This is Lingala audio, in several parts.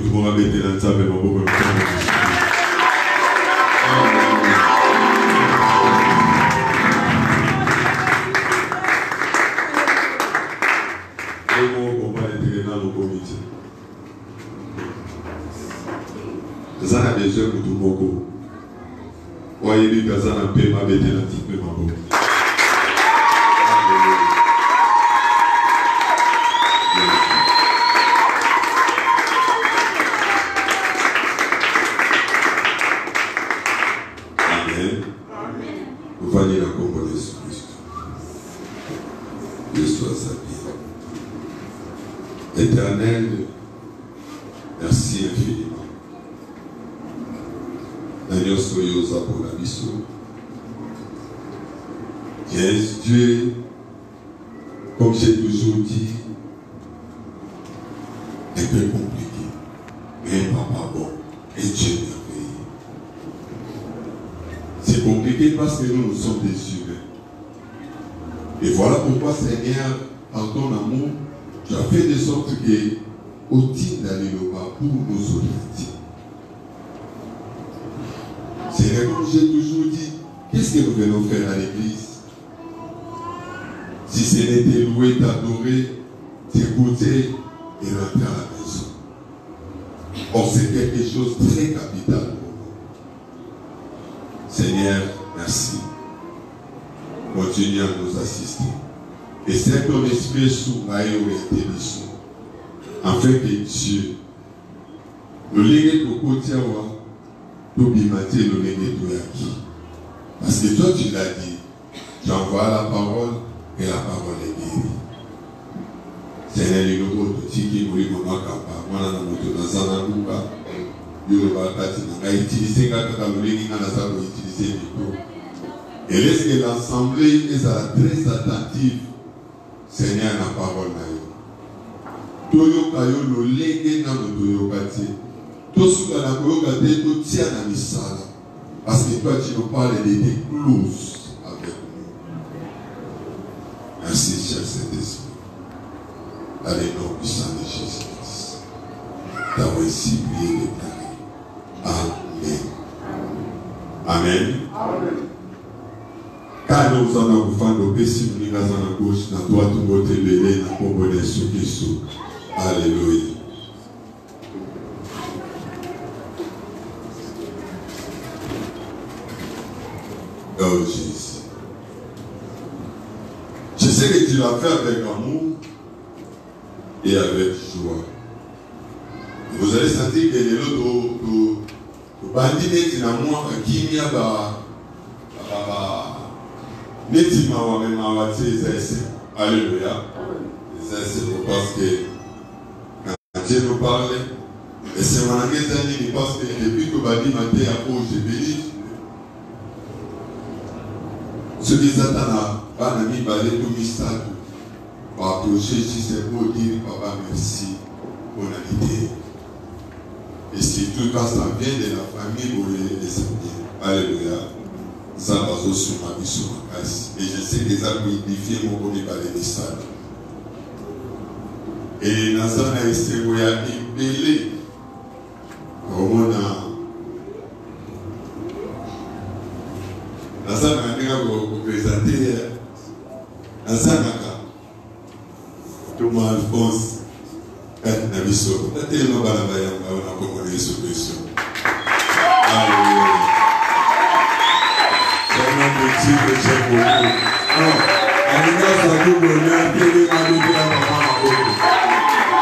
tout le monde va mettre dans le sable, ma pauvre. Ça a besoin de tout le monde. Voyez, que ça n'a pas été un petit peu ma pauvre. Vous voyez la combo de Jésus-Christ. Dieu soit salué. Éternel, merci infiniment. Daniel Soyosa pour la mission. Dieu, comme j'ai toujours dit, un peu compliqué. Mais papa bon, et Dieu merveilleux. C'est compliqué parce que nous sommes des humains. Et voilà pourquoi, Seigneur, par ton amour, tu as fait de sorte que, au titre d'aller le bas pour nous orienter. Seigneur, comme j'ai toujours dit, qu'est-ce que nous venons faire à l'église? Si ce n'était louer, t'adorer, t'écouter et rentrer à la maison. Or, c'est quelque chose de très capital pour nous. Seigneur, merci. Continue à nous assister. Et c'est ton esprit sous la intelligence. Afin que Dieu, le légué de côté, tout bimate le légué de qui. Parce que toi, tu l'as dit. Tu envoies la parole et la parole est guérie. Seigneur, il nous faut qui nous dit qu'on a capable. Moi, on a monté dans un endroit. On a utilisé quand on a utilisé et laisse que l'assemblée est très attentive, Seigneur, la parole. Toyo kayo lo lege na toyo kati. To suka na koyo kati to tia na misala. Parce que toi tu nous parles de tes closes avec nous. Merci, cher Saint-Esprit. Allez, nom puissant de Jésus-Christ. T'as aussi prié déclaré. Amen. Amen. Amen. Car nous sommes en train de passer une raison à gauche, dans toi tout le monde est belé, dans le monde est sous Christ. Alléluia. Oh Jésus. Je sais que tu l'as fait avec amour et avec joie. Vous allez sentir que les autres bandits n'est pas moi qui n'y a pas. Alléluia. C'est parce que quand Dieu nous parle, et c'est mon ami parce que depuis que Badi m'a dit à cause de béni, ce qui s'attend à un ami balai tout mystère pour approcher juste pour dire papa merci pour l'amitié. Et surtout quand ça vient de la famille pour les servir. Alléluia. Ça va sur ma vie, sur ma casse. Et je sais que ça peut édifier mon premier par les messages. Et dans ça, on a essayé de belé. Comment on a. Dans ça, on a présenté. Dans ça, on a. Tout le monde pense. Quand on a vu ça, on a tellement de travail, on a compris ce question. Alléluia. Petit que j'ai beaucoup. Non, en tout cas, ça vous bonheur, télé, ma vie, la maman, ma beaucoup.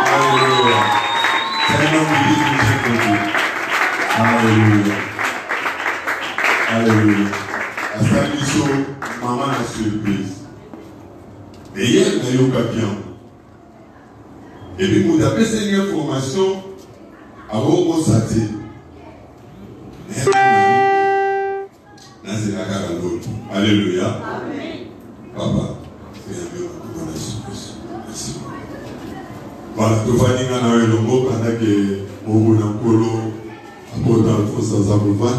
Alléluia. C'est un homme qui dit que j'ai beaucoup. Alléluia. Alléluia. À sa mission, maman a surprise. Mais hier, il y a eu un papier. Et puis, vous avez cette information à vous constater. Alléluia. Amen. Papa, merci. Voilà, tout va dire qu'on a eu le mot pendant que mon Nankolo apporte dans le fond sans abouvoir.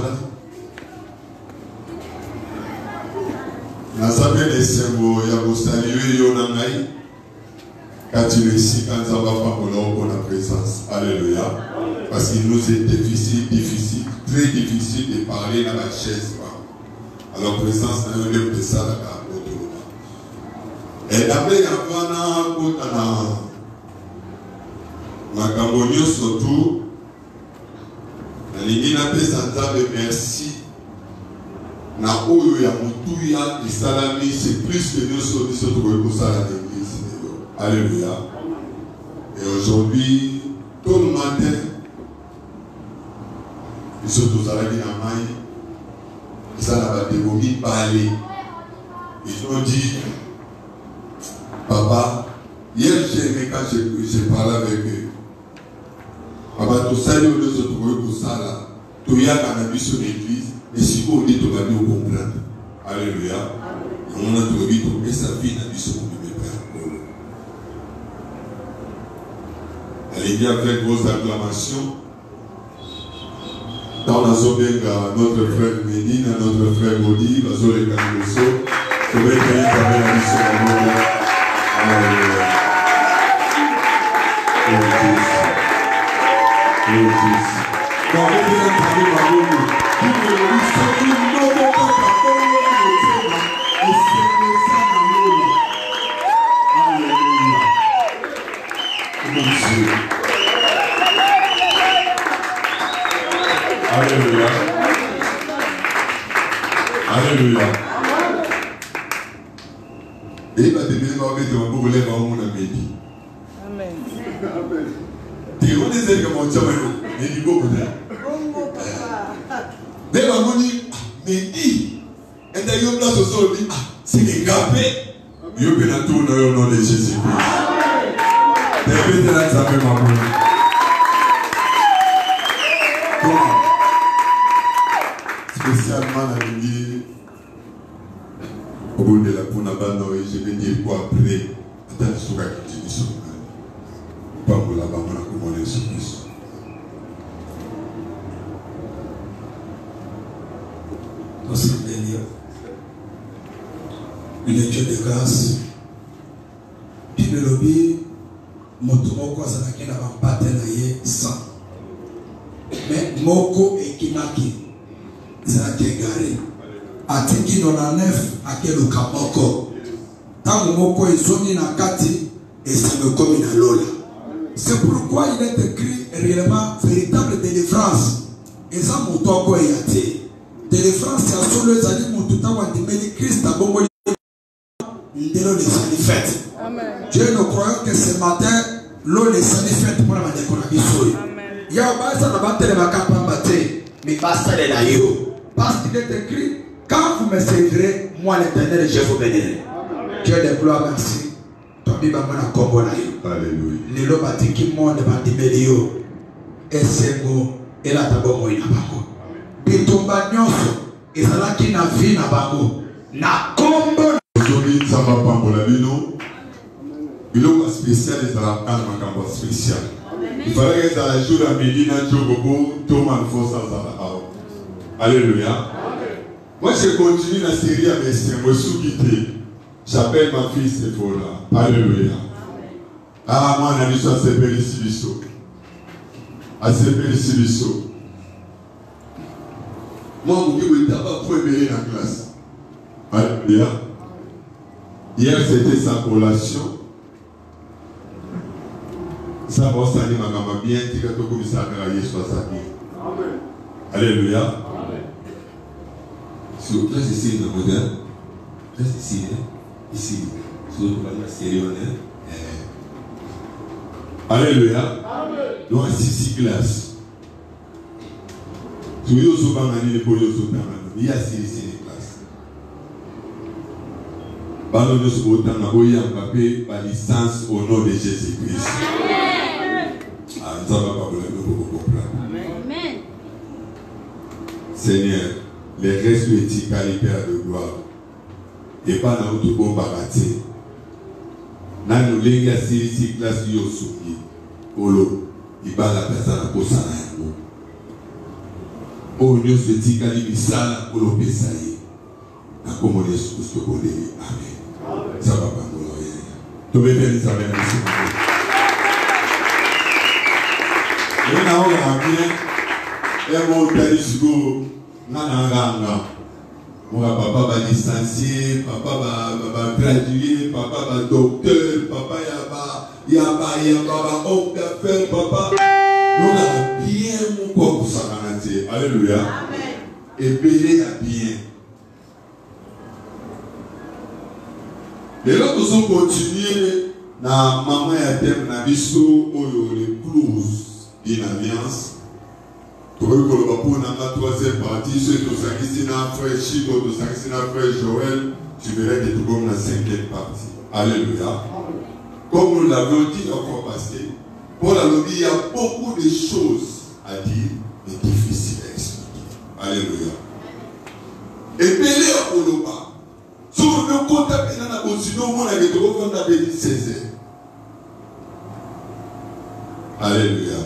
Dans sa belle symbole, il y a un saluer Yonangaï. Quand tu es ici, quand ça va pas pour la présence. Alléluia. Parce qu'il nous est difficile, très difficile de parler dans la chaise. Alors, présence dans le livre de ça, et d'après, il y a un surtout, merci. Na oyo ya mutuya isalami, c'est plus que nous sommes sur l'église. Alléluia. Et aujourd'hui, tout le matin, ils sont tous à la vie en main. Ils sont à la dévomi parler. Ils ont dit, papa, hier j'ai aimé quand j'ai parlé avec eux. Papa, tout ça, ils ont se trouver pour ça là. Tout y a dans la vie sur l'église. Et si vous dites, on va nous comprendre. Alléluia. Et on a trouvé que sa vie n'a vu sur mon père. Allez-y avec vos acclamations. Dans la zone, notre frère Médine, notre frère Gaudi, la zone de Canosso, je vais créer la mission à nous. Alléluia. Dans les deux Alléluia. Alléluia. Et il va te dire, on va te Amen. Tu connais que mon chien est du beau côté. Mais la monnaie, mais dit, et d'ailleurs, là, ce soir, dit, c'est des gapés. Il y a tout le nom de Jésus-Christ. David est là, ça fait ma monnaie. Spécialement la nuit, au bout de la Pounabano, je vais dire quoi après. Attends, je suis là qui dit ça. Pas pour la bas, on a commandé ce Christ. Dans cette dernière, une étude de grâce, puis le lobby, mon tour, quoi, ça n'a qu'un avant partenaire sans. Mais Moko et Kimaki. Ça a été garé. Atiki dans la nef, à quel Kamoko. Tant que Moko est zoni na kati, et ça me comme une lola. C'est pourquoi il est écrit réellement véritable délivrance. Et ça, mon toko est yaté. Délivrance, c'est à solo, les amis, mon tout temps, on dit, Christ a bon l'eau les salifettes. Dieu nous croyons que ce matin, l'eau les salifettes pour la décoration. Il y a un bas, ça n'a pas tellement capable, mais basta les laïos. Parce qu'il est écrit, quand vous me servirez, moi l'Éternel, je vous bénirai. Dieu des gloires, merci. Ton biba mana kombo na yo. Alléluia. Les lois batiki monde bandimelio. Et c'est go. Et la tabo moi na bango. Bitumba nyonso. Et ça là qui na vie na bango. Na kombo. Aujourd'hui, ça va pas pour la vie, non? Il y a un spécial et ça va un spécial. Il fallait que dans la jour à midi, dans le jour tout le monde faut ça. Alléluia. Moi, je continue la série avec Moussoukité. J'appelle ma fille Sephora. Alléluia. Ah, moi, on a vu ça, c'est Péricibiso. À Péricibiso. Moi, je vous dis, pas premier dans la classe. Alléluia. Hier, c'était sa collation. Ça va s'animer ma maman bien, tu vas te commencer à travailler sur sa vie. Alléluia. Amen. Sur là, ici, le modèle. Là, ici, ici. Sur le modèle sérieux. Alléluia. Donc, ici, classe. Sur le modèle, il y a ici les classes. Ballon de ce bouton, il y a un papier par licence au nom de Jésus-Christ. Ah, ça va pas vous comprendre. Amen. Seigneur, les restes éthiques à l'hyper de gloire. Et pas dans notre bon baraté. Dans nos légues à ces classes, il y a souki. Olo, il va la personne à Kosana. Oh, nous sommes éthiques à l'hyper Olo Pesaï. Dans comment les sous que vous voulez. Amen. Ça va pas nous l'envoyer. Tu veux bien les amener. Papa va licencié, papa va gradué, papa va docteur, papa yaba homme d'affaires, papa. Nous avons bien mon corps pour ça. Alléluia. Amen. Et belé a bien. Et là, nous allons continuer na maman et à terme na biso les clauses d'une alliance. Pour la troisième partie, ceux qui sont frère Chico, qui sont frère Joël, tu verrais que tout comme la cinquième partie. Alléluia. Comme nous l'avons dit la fois passée, pour la lobby, il y a beaucoup de choses à dire, mais difficiles à expliquer. Alléluia. Et belé à Oloba. Sur le côté, on a continué, on a dit qu'on a béni Césaire. Alléluia.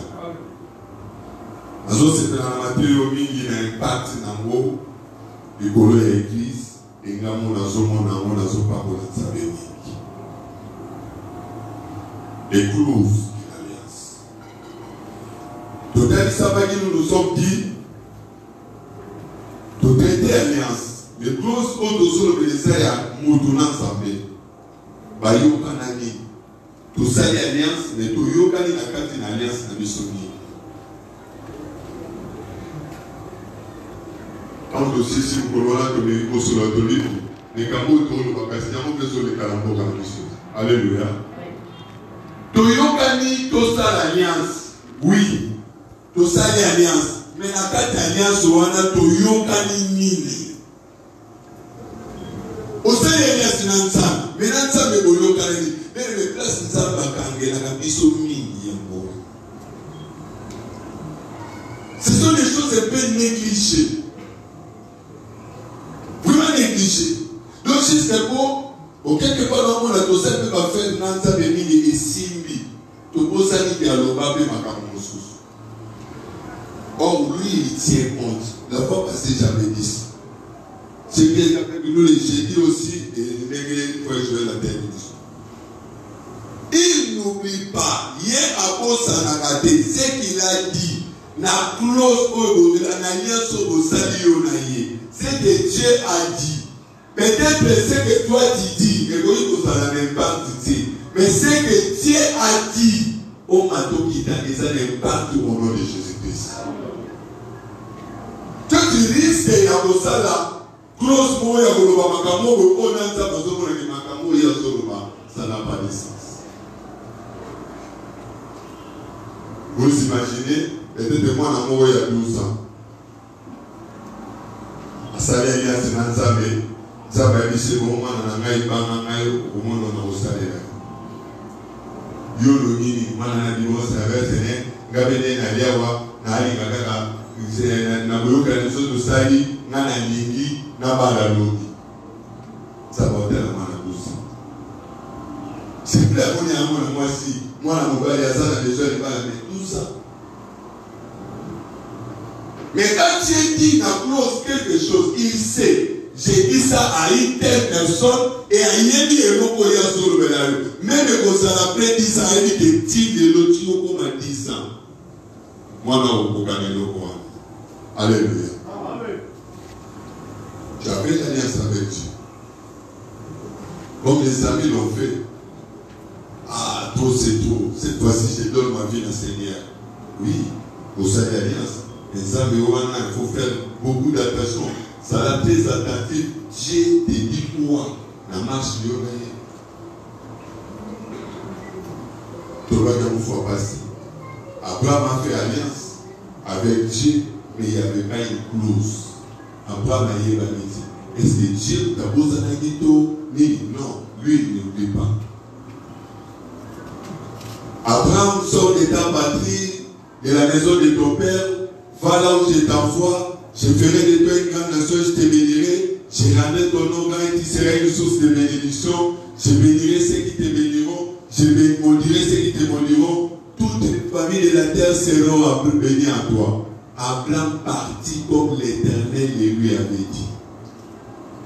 C'est dans la matière qui a un impact dans l'église et dans les clauses de l'alliance. Total, ça va que nous nous sommes dit, tout traité alliance. Les clauses ont aussi le à Moutounan Sabé. Bayo Kanani. Tout ça, l'alliance, mais tout Yokani n'a qu'à une alliance à Missouri. Quand aussi, si vous voulez que nous sommes sur le les camots tournent au bagage, nous faisons les calambours comme Missouri. Alléluia. Toyokani, tout ça l'alliance. Oui. Tout ça l'alliance. Mais la carte alliance, on a Toyokani Nini. Au sein de l'alliance, c'est un mais l'ensemble de Toyokani. Mais les places de Zambakangé, la capisso Mini. Ce sont des choses un peu négligées. Vraiment négligées. Donc, c'est bon. Au quelque part, on a tout ça, on va faire Nanza Bémini et Simbi. Tout pour ça, il y a l'Oba Bémakamousous. Or, lui, il tient compte. La fois passée, j'avais dit ça. C'est que j'ai dit aussi, et il faut jouer la tête. Il n'oublie pas, hier à Bosanagate, ce qu'il a dit, na close au c'est que Dieu a dit. Peut-être ce que toi tu dis, mais ce que Dieu a dit, au matin qui t'a dit, ça n'impacte au nom de Jésus-Christ. Que tu risques de faire ça, close moi, ça n'a pas de sens. Vous imaginez, peut-être moi, il y a 12 ans. Ça y est, c'est un savait. Ça va être ce moment, on a eu au monde, on a aussi yo lo nini mana na divorce avec sene ngabene na liawa na ali ngaka na boyoka na so to sali na lingi na bala lobi ça va être la mana douce c'est plus la bonne amour na moi si moi na mobali ya ça na besoin de bala mais tout ça mais quand tu dis na close quelque chose il sait. J'ai dit ça à une telle personne et à Yémi et Mokoya sur le Belal. Même quand ça après 10 ans, il dit que tu de l'autre comme à 10 ans. Moi, non, vous gagnez le roi. Alléluia. J'avais l'alliance avec Dieu. Comme les amis l'ont fait. Ah, trop c'est trop. Cette fois-ci, je donne ma vie à Seigneur. Oui, vous savez l'alliance. Les amis, il faut faire beaucoup d'attention. Ça a très attentif. Dieu te dit quoi? La marche de l'oreille. Tout le monde faut passer. Abraham a fait alliance avec Dieu, mais il n'y avait pas une clause. Abraham a dit, est-ce que Dieu t'a posé un guito? Non, lui il ne l'oublie pas. Abraham sort de ta patrie, de la maison de ton père, va là où je t'envoie. Je ferai de toi une grande nation, je te bénirai. Je rendrai ton nom grand et tu seras une source de bénédiction. Je bénirai ceux qui te béniront. Je maudirai ceux qui te maudiront. Toutes les familles de la terre seront bénies à toi. Abraham partit comme l'Éternel lui avait dit.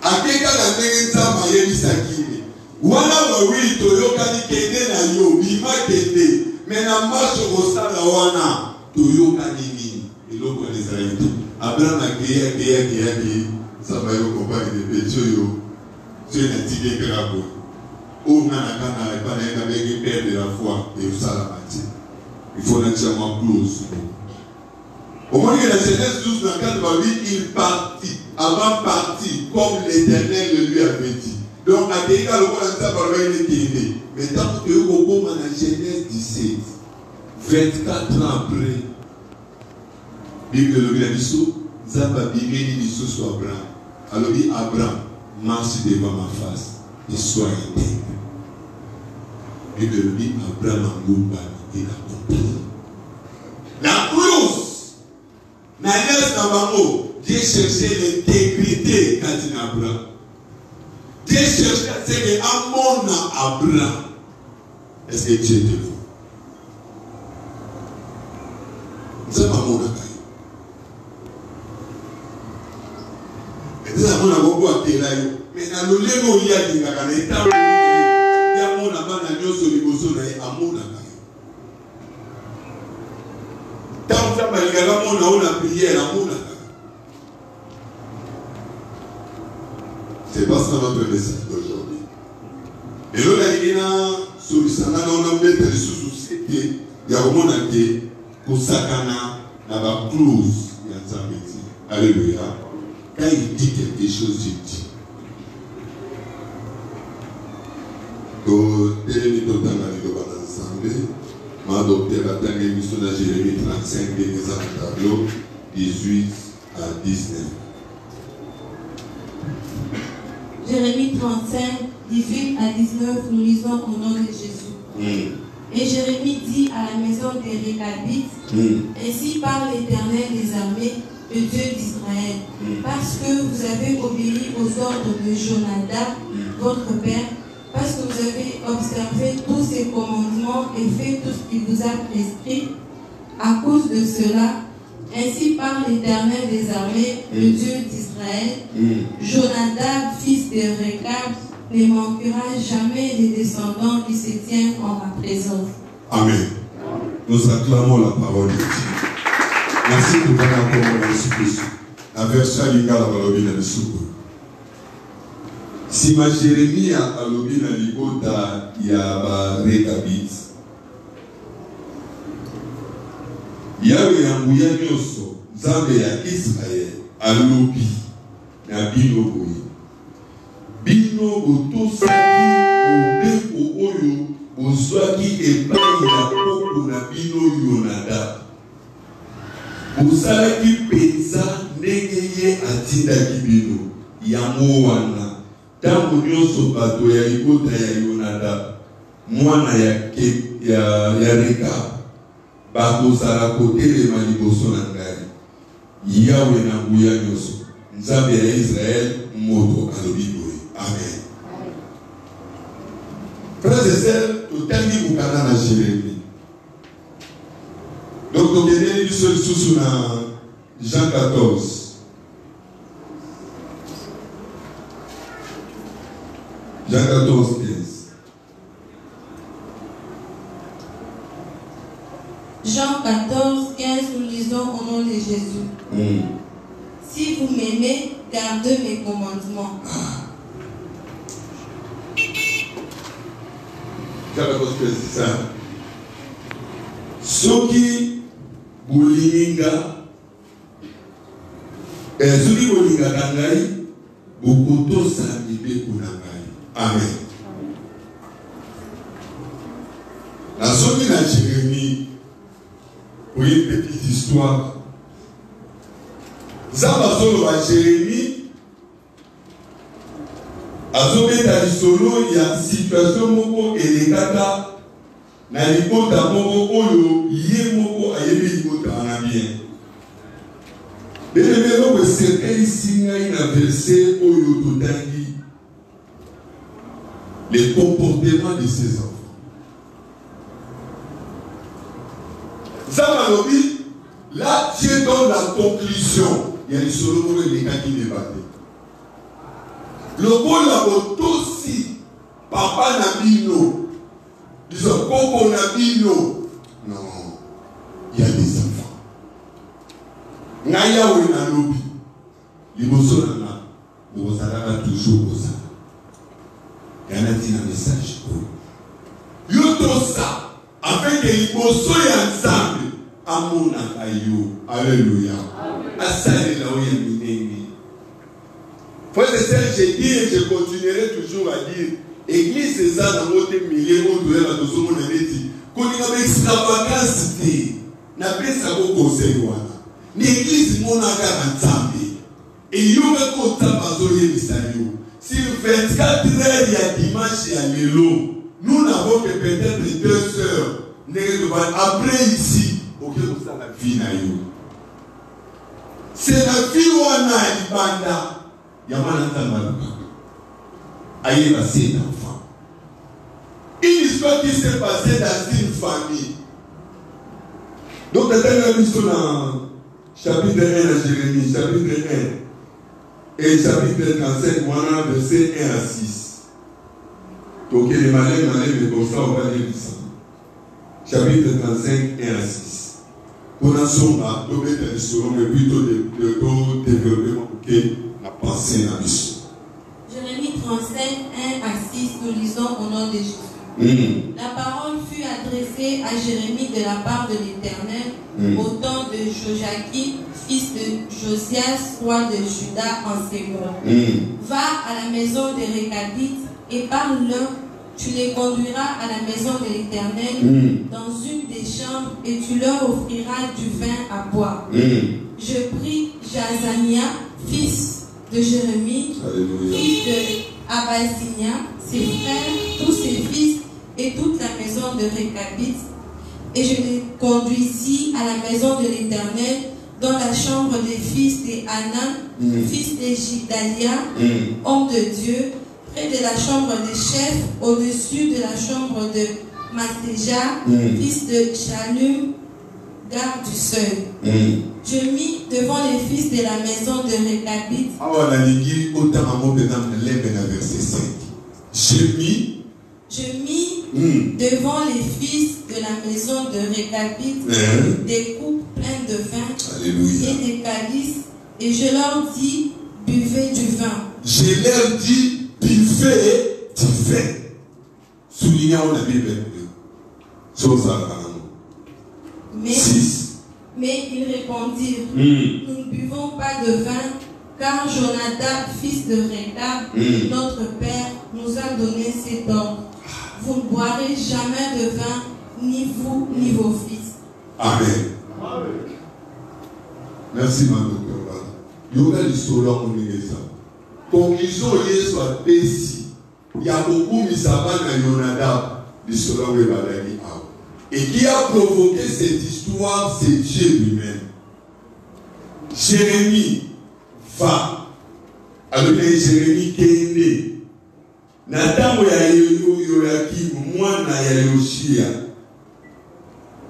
Akeka la nengenza mayeli sakini. Wana wawili toyoka ni kende na yo bima kende. Mais na marche au sala wana. toyoka nini eloko ya Israël. Abraham a créé, ça va y comparer des petits yo. C'est un tigre qui a beau. On a avec père de la foi et ça la matière. Il faut naturellement close. Au moment où la Genèse 12 dans 4 va dire, il partit, avant parti, comme l'Éternel le lui avait dit. Donc, à Kéka, le roi ça va lui dire, mais tant que vous avez dans la Genèse 17, 24 ans après, Bible le dit, Zaba Bimeni dit sur Abraham. Alors, dit Abraham, marche devant ma face et sois intègre. Bible le dit, Abraham a goûté et la compagnie. La plus, Dieu cherchait l'intégrité quand il a Abraham. Dieu cherchait ce que Amon a Abraham. Est-ce que Dieu te voit? C'est pas mon accueil. Et c'est mon accueil à Télaïo. Mais dans le légo, il y a des gars qui sont il y a mon accueil à Dieu sur les bosons à mon accueil. Tant que ça va y la prière à mon accueil. C'est pas ça notre message d'aujourd'hui. Et là, il y a sur le salon, on a mis des sous-sociétés. Il y a un monde qui pour Sakana, n'a pas close. Il y a ça. Alléluia. Quand il dit quelque chose, il dit. Donc, télémi total à l'île ensemble. M'a adopté la dernière émission de Jérémie 35, des tableau, 18 à 19. Jérémie 35, 18 à 19, nous lisons au nom de Jésus. Et Jérémie dit à la maison des Récabites, ainsi parle l'Éternel des armées, le Dieu d'Israël, parce que vous avez obéi aux ordres de Jonadab, votre père, parce que vous avez observé tous ses commandements et fait tout ce qu'il vous a prescrit. À cause de cela, ainsi parle l'Éternel des armées, le Dieu d'Israël. Jonadab, fils de Récab, ne manquera jamais des descendants qui se tiennent en ma présence. Amen. Nous acclamons la parole de Dieu. Merci pour votre accord dans Jésus-Christ. La version Linga la Balobina de Soukou. Si ma Jérémie a Balobina Ligota, il y a Récabit. Yawe ya nguya nyoso Nzambe ya Israël alobi na bino boye bino botosaki mobeko oyo bozwaki epai ya poko na bino Yonadab bosalaki mpenza ndenge ye atindaki bino yango wana ntango nyonso bato ya libota ya Yonadab mwana ya Rekab bakozala kotelema liboso na ngai Yawe na nguya nyonso Nzambe ya Israël moto alobi boye. Amen. Frères et sœurs, totangi bukana na Jérémie. Donc tokendeli biso lisusu na Jean 14. Jean 14, 15. Jean 14, 15, nous lisons au nom de Jésus. Si vous m'aimez, gardez mes commandements. Jean 14, 15, c'est ça. Soki bolinga, soki bolinga kangai, bokoto samibe kunangai. Amen. La soki na Jérémie. Pour une petite histoire. Zabazolo à Jérémie. Azobeta lisolo il y a situation moko elekaka na libota moko oyo ye moko ayebi libota na bien. Belebelo ko sekeli singai na verset oyo totangi les comportements de ses enfants. Zamalobi, là Dieu donne la conclusion. Il y a des solo et les cas qui débattent. Le bon labo aussi, papa Nabino, disons Coco Nabino. Non, il y a des enfants. Ngaya ou na lobby. Liboso na vous allez toujours au ça. Il y a un message pour vous. Yo to ça afin que liboso ya ensemble amona kayo. Alléluia. Asale la oya minene. Frères et sœurs, j'ai dit et je continuerai toujours à dire, Église c'est ça dans votre milieu où vous avez besoin de dit, qu'on a une extravagance, n'a pas ça au conseil wana. L'église mon ensemble. Et il y aura qu'on t'a pas zoné misayo. Si 24 heures il y a dimanche et à l'élo, nous n'avons que peut-être 2 heures. Après ici, ok, vous savez la vie na yo. C'est la vie wana ibanda. Yamana Tamaluka. Aïe, passé d'enfant. Une histoire qui s'est passée dans une famille. Donc, la dernière mission dans chapitre 1 à Jérémie, chapitre 1 et chapitre 35, voilà, verset 1 à 6. Donc, les malins, mais comme ça, on va lire ça. Chapitre 35, 1 à 6. Pour la somme, on va mettre l'histoire, mais plutôt de développement, ok? La pensée dans l'issue. Jérémie 35, 1 à 6, nous lisons au nom de Jésus. La parole fut adressée à Jérémie de la part de l'Éternel au temps de Joachim, fils de Josias, roi de Juda, en second. Va à la maison des Récabites et parle-leur. Tu les conduiras à la maison de l'Éternel dans une des chambres et tu leur offriras du vin à boire. Je pris Jazania, fils de Jérémie, fils de Abazinia, ses frères, tous ses fils et toute la maison de Récabit, et je les conduisis à la maison de l'Éternel dans la chambre des fils d'Anan, fils de Gidalia, homme de Dieu, près de la chambre des chefs, au-dessus de la chambre de Matéja, fils de Shalum, garde du seuil. Je mis devant les fils de la maison de Récabit. Ah, on a dit autant verset 5. Je mis devant les fils de la maison de Récabit des coupes pleines de vin. Alléluia. Et des calices, et je leur dis, buvez du vin. Je leur dis, buvez du vin. Soulignons la Bible. Mais ils répondirent, nous ne buvons pas de vin, car Jonadab, fils de Récab, notre père, nous a donné cet ordre. Vous ne boirez jamais de vin, ni vous, ni vos fils. Amen. Merci, ma docteur. Il y a l'histoire de l'Église. Conclusion, il y a Pessi. Il y a beaucoup de Misaban et Jonadab, l'histoire de l'Église. Et qui a provoqué cette histoire, c'est Dieu lui-même. Jérémie va. Alors que Jérémie est né. Nathan ya Yoyakim, moi na ya Yoshia.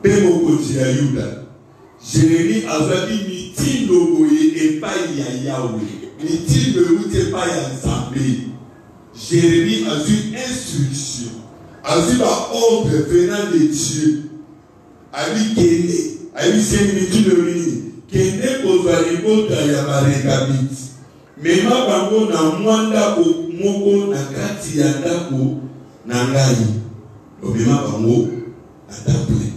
Pemo koti ya Yuda. Jérémie a dit mitindo boye et pas ya Yahweh. Mitindo boye pas ya Zambé. Jérémie a eu instruction. A vu l'ordre venant de Dieu. A vu Kéné. A vu Sémitulorini. Kéné Kozalibota Yabarekabit. Mais ma bango na mwanda ko moko na kati ya ndako na ngai. Lobema bango na temple.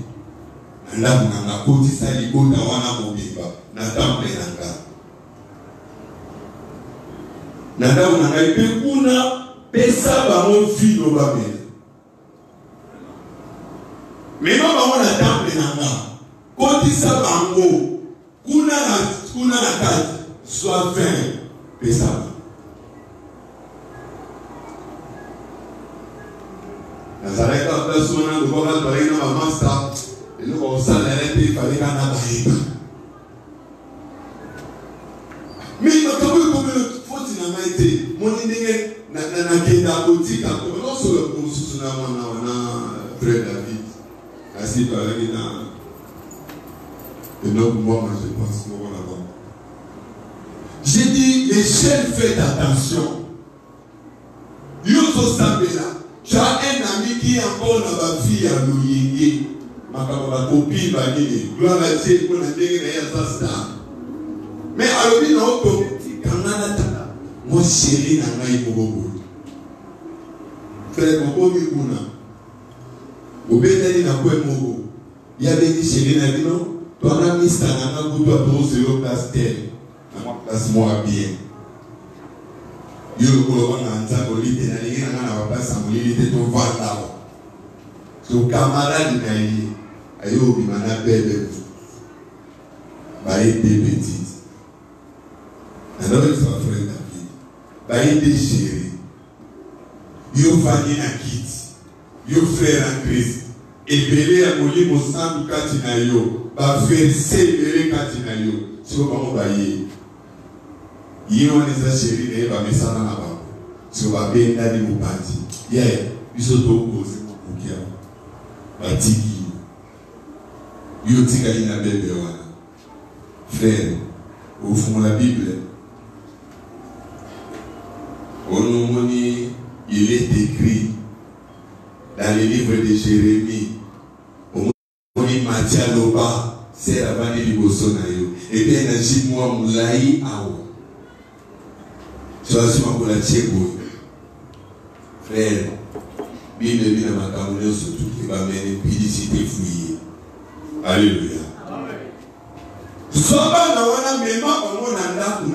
Na ndako na ngakoti salibota wana mobimba. Na temple na ngai. Na ndako na ngai pe kuna pesa bango filo babela. Mais non, on a temple nanga. Quand il s'abango, kuna na kati, soit 20 pesa. Nazareth a personne de voir la barrière dans ma master. Et nous on s'en allait il fallait qu'on a barrière. Mais il m'a comme faut finalement été. Mon idée na kenda boutique non sur le consul na frère David. Ainsi par là, et donc moi, je pense qu'on va là-bas. J'ai dit, les jeunes, faites attention. Yoso Sabela, tu as un ami qui est encore dans ma vie à Louyé. Ma copine va dire, gloire à Dieu, qu'on a dit, il y a ça. alobi na oto kangana ta mo chéri na ngai bobo frère mokomi kuna obetani na kwe moko ya beni chéri na bino to ana mista na nga kutu to zero place tel na moi place moi bien yo ko na nzako lite na linga na ba place amulite to vanda so camarade na yi ayo bi mana bebe ba été petite alors il soit frère David ba été chéri yo fani na kit yo frère en Christ ebele ya molimo santu kati na yo ba verse ebele kati na yo siko bango ba ye ye wana eza chéri na ye bamesana na bango siko babendani mopanzi ye biso tokoze mokukia batiki yo tikali na bebe wana frère ofungola Bible onomoni il est écrit dans le livre de Jérémie omoni Matia loba c'est la bande liboso na yo et bien na jimwa mulai awo soasi makola tiego frère Bible bina makambo nyonso tuki bamene publicité fouillée. Alléluia. Soba na wana mema bango na ndaku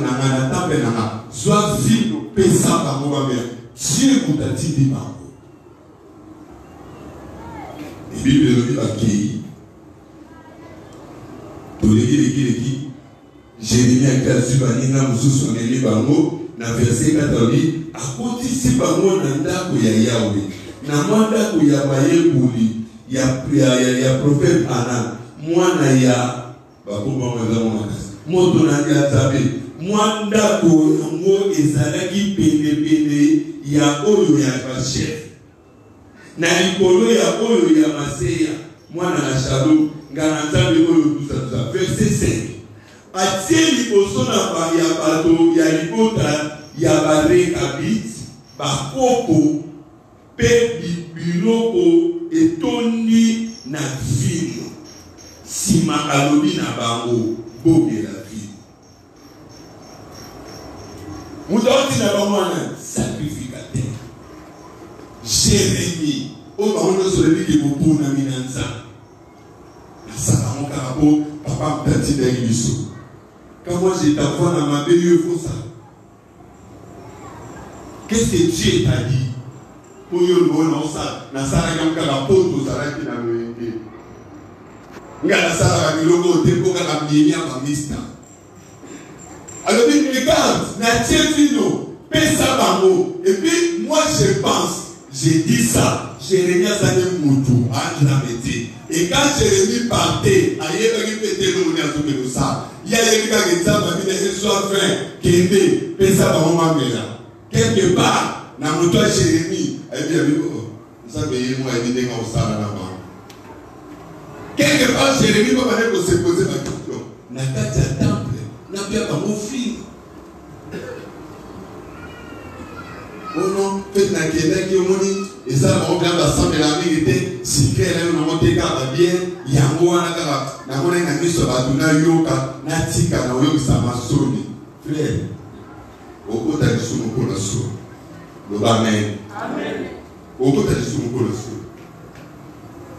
nanga na tape nanga soit vino pesa bango bamena Dieu kutatidi bango. Bible lobi bakei toleki Jérémie akazu baninga mususu ameli bango na verset 4 akotisi bango na ndako ya Yahweh na ndako ya bayekuli ya prophète Anan mwana ya bakomba mwana moto na Nzambe mwandako yango ezalaki pene ya oyo ya bachef na likolo ya oyo ya Maseya mwana na Shalom ngana Nzambe oyo tusa verset 5 atie liboso na ya bato ya libota ya barekabit bakopo pe biloko etondi na vino sima alobi na bango bobela vino mutauti na bamwana sacrificateur Jérémie o bango soleli ke bopuna minanza asala mon karapo papa petit de biso quand moi j'ai ta voix dans ma belle il faut ça. Qu'est-ce que Dieu t'a dit pour yo no ça na sala comme ka poto sala ki na loyenge ngala sala biloko te ko ka mienya ba mista alors il regarde na tievino pesa bango et puis moi je pense j'ai dit ça Jérémie Zane Moutou Angela Mété et quand Jérémie partait ailleurs il était le monde à tout le ça il y a des gars qui savent que les soit frère Kende pesa bango mamela quelque part na moto Jérémie et bien vous savez moi il dit qu'on ça là-bas quelque part Jérémie va aller se poser la question na kati ya temple na bien bango fille oh non fait na kende qui omoni et ça on vient d'assemblée la vérité si qu'elle na monter ka bien yango wana ka na mona na miso batu na yoka na tika na yo sa masoni frère au ta kisumu ko na so lo amen amen au ta kisumu ko na so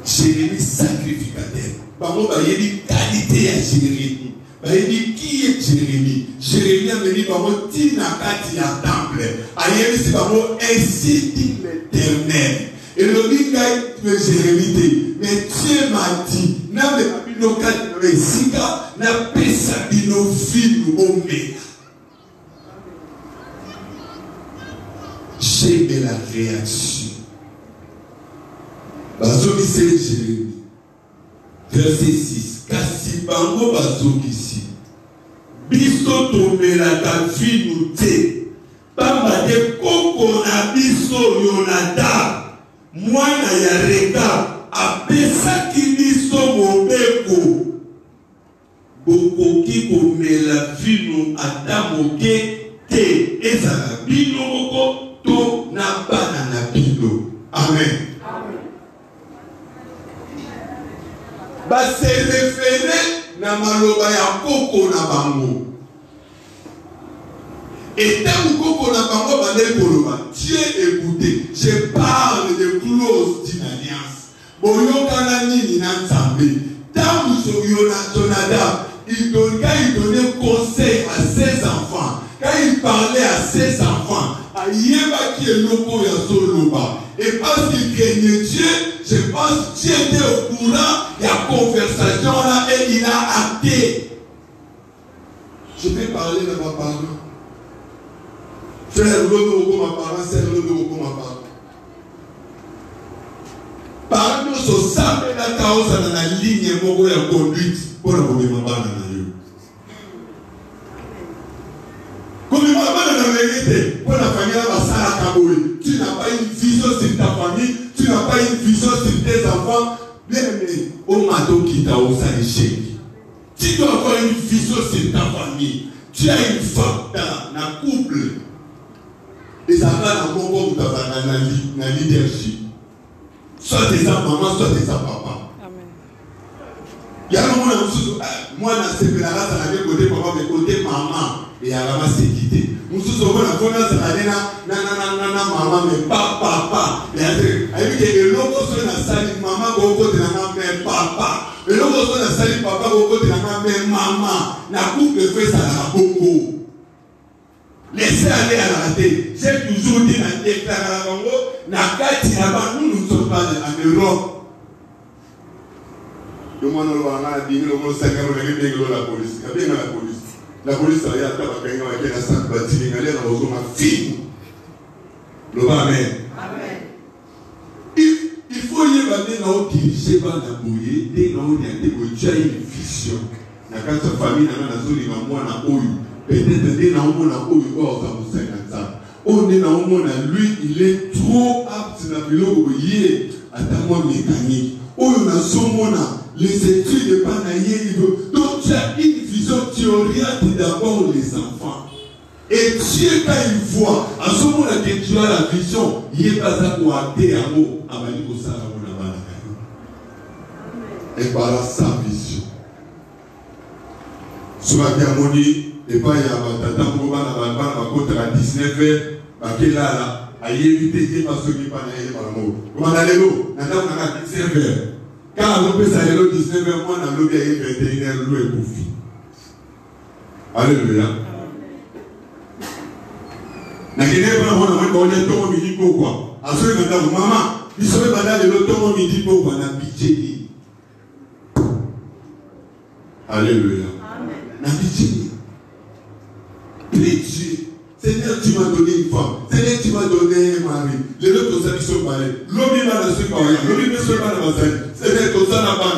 Jérémie sacrificateur bango ba yeli qualité ya Jérémie ba yeli qui est Jérémie ameni bango tina kati ya temple ayeli si bango ainsi dit l'Éternel et le mingai de Jérémie mais Dieu m'a dit na me bino kati na esika na pesa bino finu omega. J'aime la réaction. Bazoki c'est Jérémie. Verset 6. Kasi bango bazoki ici. Biso tomela ta finu te. Pamba de koko na biso Yonada. Mwana ya Reka. Apesaki biso mobeko. Bokoki komela finu ata moke te. Ezala bino moko. To na bana na bino. Amen. Ba se référer na maloba ya koko na bango. Et tant que koko na bango bande koloba, Dieu écoutez, je parle de clause d'une alliance. Boyoka nini na nzambe. Tant que Jonadab, il donnait conseil à ses enfants. Quand il parlait à ses enfants, et parce qu'il craignait Dieu, je pense que Dieu était au courant de la conversation là et il a acté. Je vais parler de ma parole. Frère, l'autre ma parole, c'est l'autre ma parole. Par nous, ce samedi, la cause dans la ligne de conduite pour la première bande. Comme il m'a la vérité, pour la famille, tu n'as pas une vision sur ta famille, tu n'as pas une vision sur tes enfants. Bien aimé, au matin qui t'a osé échec. Tu dois avoir une vision sur ta famille. Tu as une femme dans un couple. Et ça va dans mon corps dans le leadership. Soit tes maman, soit tes papa. Amen. Il y a un moment où moi, dans ce que la race a côté papa, mais côté maman. Et il y a la sécurité. Nous sommes en train de faire maman, mais papa. Et le logo sur la salle, maman, côté de la mère, papa. Le logo sur la salle, papa, côté de la mère, maman. La coupe fait ça à Congo. Laissez aller à la tête. J'ai toujours dit dans la déclaration, nous ne sommes pas en Europe. Le monde a dit, le monde a la police. La police a été à la salle bâtie, elle est dans le film. Le Amen. Il faut y aller dans le diriger par la bouillée, dès dans le tu as une vision. La famille n'a pas de moi, peut-être dès dans le monde, on est dans le monde, lui, il est trop apte à la moi mécanique. On a son monde, les études de Panaïe, donc tu as une vision, tu orientes d'abord les enfants. Et Dieu, quand il voit, à ce moment-là que tu as la vision, il n'est pas à quoi acter un mot, à Maliko Salamona. Et par là, sa vision. Sur la diamonie, et pas il y a un tata pour à 19h, il a évité parce qu'il n'y a pas de mot. Comment allez-vous? N'a pas 19h. Quand on peut s'aller au 19h, moi, on a lobby à 21h, l'eau est bouffée. Alléluia. Na kene pas on a on est tombé midi pourquoi? À ce moment maman, il serait pas dans le tombé midi pourquoi na pitié. Alléluia. Amen. Na pitié. Pitié. Seigneur, tu m'as donné une femme. Seigneur, tu m'as donné un mari. Les autres amis sont parlés. L'homme va dans ce pays. L'homme ne se pas dans ma salle. Seigneur, comme ça n'a pas